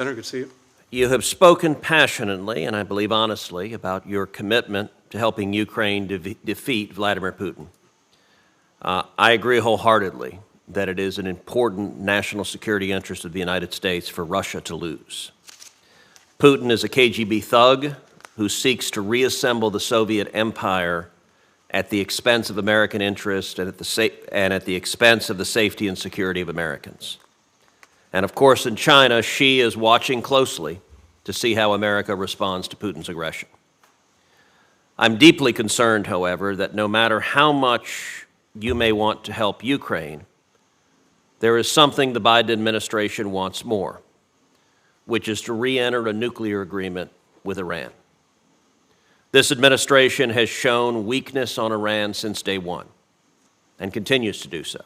Senator, good to see you. You have spoken passionately, and I believe honestly, about your commitment to helping Ukraine defeat Vladimir Putin. I agree wholeheartedly that it is an important national security interest of the United States for Russia to lose. Putin is a KGB thug who seeks to reassemble the Soviet empire at the expense of American interest and at the expense of the safety and security of Americans. And of course, in China, Xi is watching closely to see how America responds to Putin's aggression. I'm deeply concerned, however, that no matter how much you may want to help Ukraine, there is something the Biden administration wants more, which is to re-enter a nuclear agreement with Iran. This administration has shown weakness on Iran since day one and continues to do so.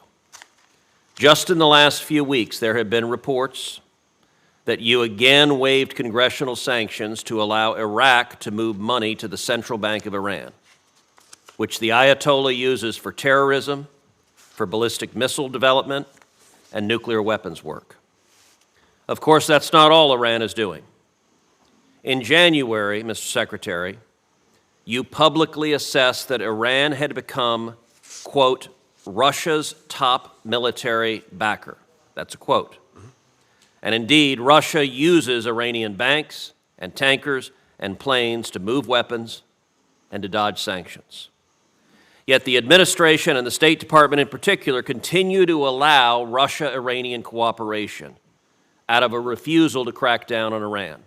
Just in the last few weeks, there have been reports that you again waived congressional sanctions to allow Iraq to move money to the central bank of Iran, which the Ayatollah uses for terrorism, for ballistic missile development, and nuclear weapons work. Of course, that's not all Iran is doing. In January, Mr. Secretary, you publicly assessed that Iran had become, quote, Russia's top military backer. That's a quote. And indeed, Russia uses Iranian banks and tankers and planes to move weapons and to dodge sanctions. Yet the administration and the State Department in particular continue to allow Russia-Iranian cooperation out of a refusal to crack down on Iran.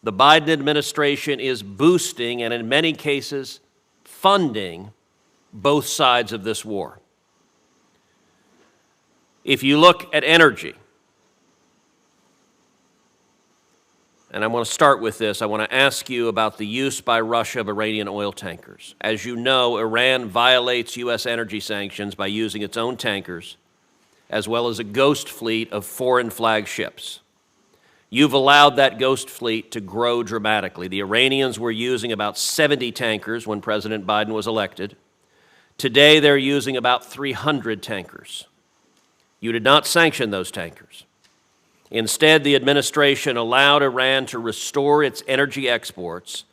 The Biden administration is boosting and in many cases funding both sides of this war. If you look at energy, and I want to start with this, I want to ask you about the use by Russia of Iranian oil tankers. As you know, Iran violates U.S. energy sanctions by using its own tankers, as well as a ghost fleet of foreign flag ships. You've allowed that ghost fleet to grow dramatically. The Iranians were using about 70 tankers when President Biden was elected. Today, they're using about 300 tankers. You did not sanction those tankers. Instead, the administration allowed Iran to restore its energy exports,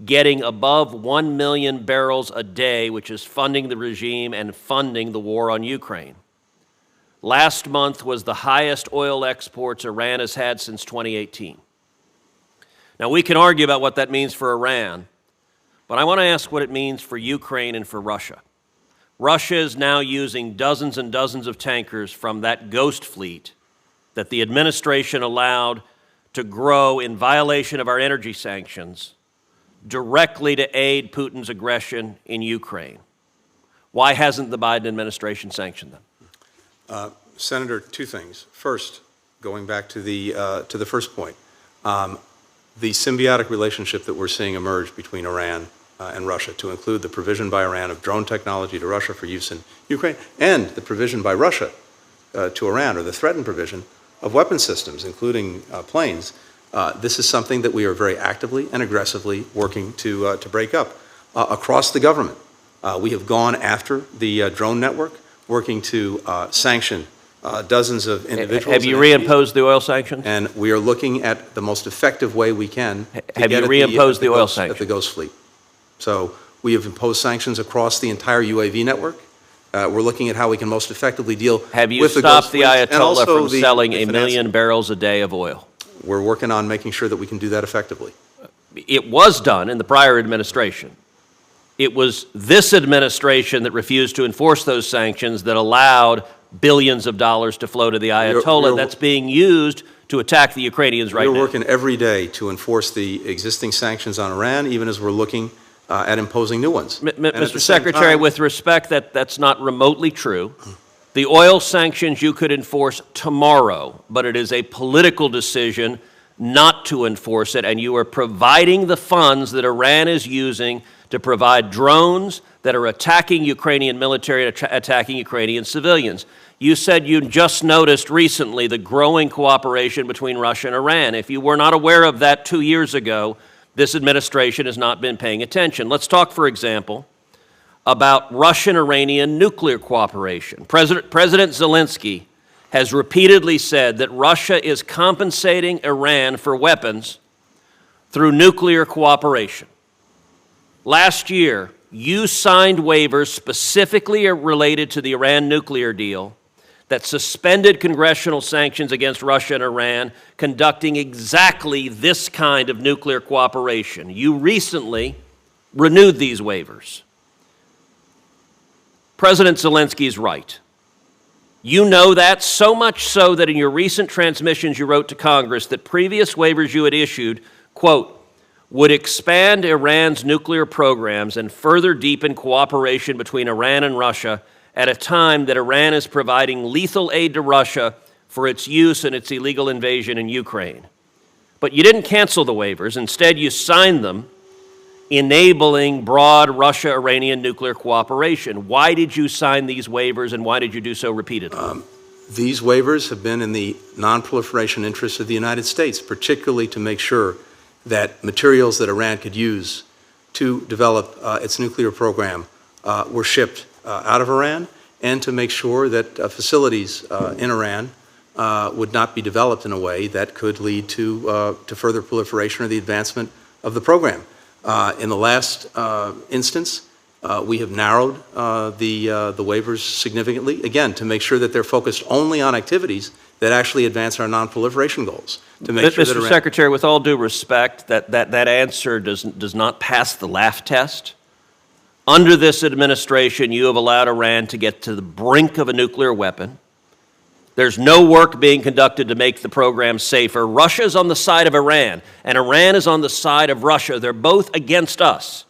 getting above 1 million barrels a day, which is funding the regime and funding the war on Ukraine. Last month was the highest oil exports Iran has had since 2018. Now, we can argue about what that means for Iran, but I want to ask what it means for Ukraine and for Russia. Russia is now using dozens and dozens of tankers from that ghost fleet that the administration allowed to grow in violation of our energy sanctions directly to aid Putin's aggression in Ukraine. Why hasn't the Biden administration sanctioned them? Senator, two things. First, going back to the first point, the symbiotic relationship that we're seeing emerge between Iran and Russia, to include the provision by Iran of drone technology to Russia for use in Ukraine, and the provision by Russia to Iran, or the threatened provision of weapon systems, including planes. This is something that we are very actively and aggressively working to break up across the government. We have gone after the drone network, working to sanction dozens of individuals. Have you reimposed the oil sanctions? And we are looking at the most effective way we can. Have you reimposed the oil sanctions? At the Ghost Fleet. So we have imposed sanctions across the entire UAV network. We're looking at how we can most effectively deal with the Ghost Fleet. Have you stopped the Ayatollah from selling 1 million barrels a day of oil? We're working on making sure that we can do that effectively. It was done in the prior administration. It was this administration that refused to enforce those sanctions that allowed billions of dollars to flow to the Ayatollah that's being used to attack the Ukrainians right now. We're working every day to enforce the existing sanctions on Iran, even as we're looking at imposing new ones. Mr. Secretary, with respect, that's not remotely true. The oil sanctions you could enforce tomorrow, but it is a political decision not to enforce it, and you are providing the funds that Iran is using to provide drones that are attacking Ukrainian military and attacking Ukrainian civilians. You said you just noticed recently the growing cooperation between Russia and Iran. If you were not aware of that 2 years ago, this administration has not been paying attention. Let's talk, for example, about Russian-Iranian nuclear cooperation. President Zelensky has repeatedly said that Russia is compensating Iran for weapons through nuclear cooperation. Last year, you signed waivers specifically related to the Iran nuclear deal that suspended congressional sanctions against Russia and Iran conducting exactly this kind of nuclear cooperation. You recently renewed these waivers. President Zelensky is right. You know that, so much so that in your recent transmissions you wrote to Congress that previous waivers you had issued, quote, would expand Iran's nuclear programs and further deepen cooperation between Iran and Russia at a time that Iran is providing lethal aid to Russia for its use in its illegal invasion in Ukraine. But you didn't cancel the waivers. Instead, you signed them, enabling broad Russia-Iranian nuclear cooperation. Why did you sign these waivers, and why did you do so repeatedly? These waivers have been in the non-proliferation interests of the United States, particularly to make sure that materials that Iran could use to develop its nuclear program were shipped out of Iran, and to make sure that facilities in Iran would not be developed in a way that could lead to further proliferation or the advancement of the program. In the last instance, we have narrowed the waivers significantly, again, to make sure that they're focused only on activities that actually advance our non-proliferation goals. To make sure that Mr. Secretary, with all due respect, that answer does not pass the laugh test. Under this administration, you have allowed Iran to get to the brink of a nuclear weapon. There's no work being conducted to make the program safer. Russia is on the side of Iran, and Iran is on the side of Russia. They're both against us.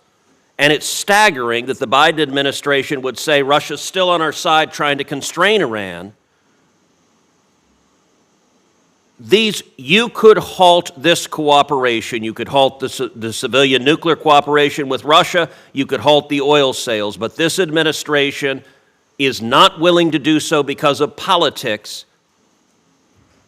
And it's staggering that the Biden administration would say Russia's still on our side trying to constrain Iran. You could halt this cooperation. You could halt the civilian nuclear cooperation with Russia. You could halt the oil sales. But this administration is not willing to do so because of politics.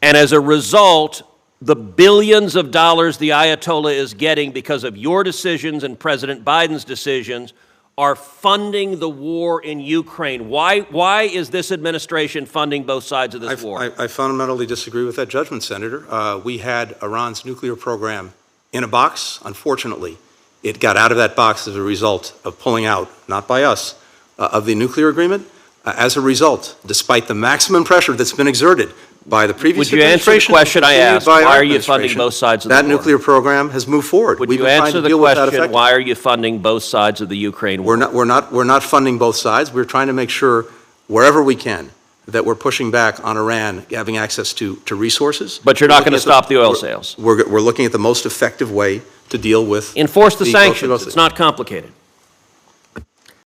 And as a result, the billions of dollars the Ayatollah is getting because of your decisions and President Biden's decisions are funding the war in Ukraine. Why is this administration funding both sides of this war? I fundamentally disagree with that judgment, Senator. We had Iran's nuclear program in a box. Unfortunately, it got out of that box as a result of pulling out, not by us, of the nuclear agreement. As a result, despite the maximum pressure that's been exerted by the previous administration. Would you answer the question I asked? Why are you funding both sides of the war? That nuclear program has moved forward. Would you answer the question, why are you funding both sides of the Ukraine war? We're not funding both sides. We're trying to make sure, wherever we can, that we're pushing back on Iran having access to resources. But you're not going to stop the oil sales. We're looking at the most effective way to deal with. Enforce the sanctions. It's not complicated.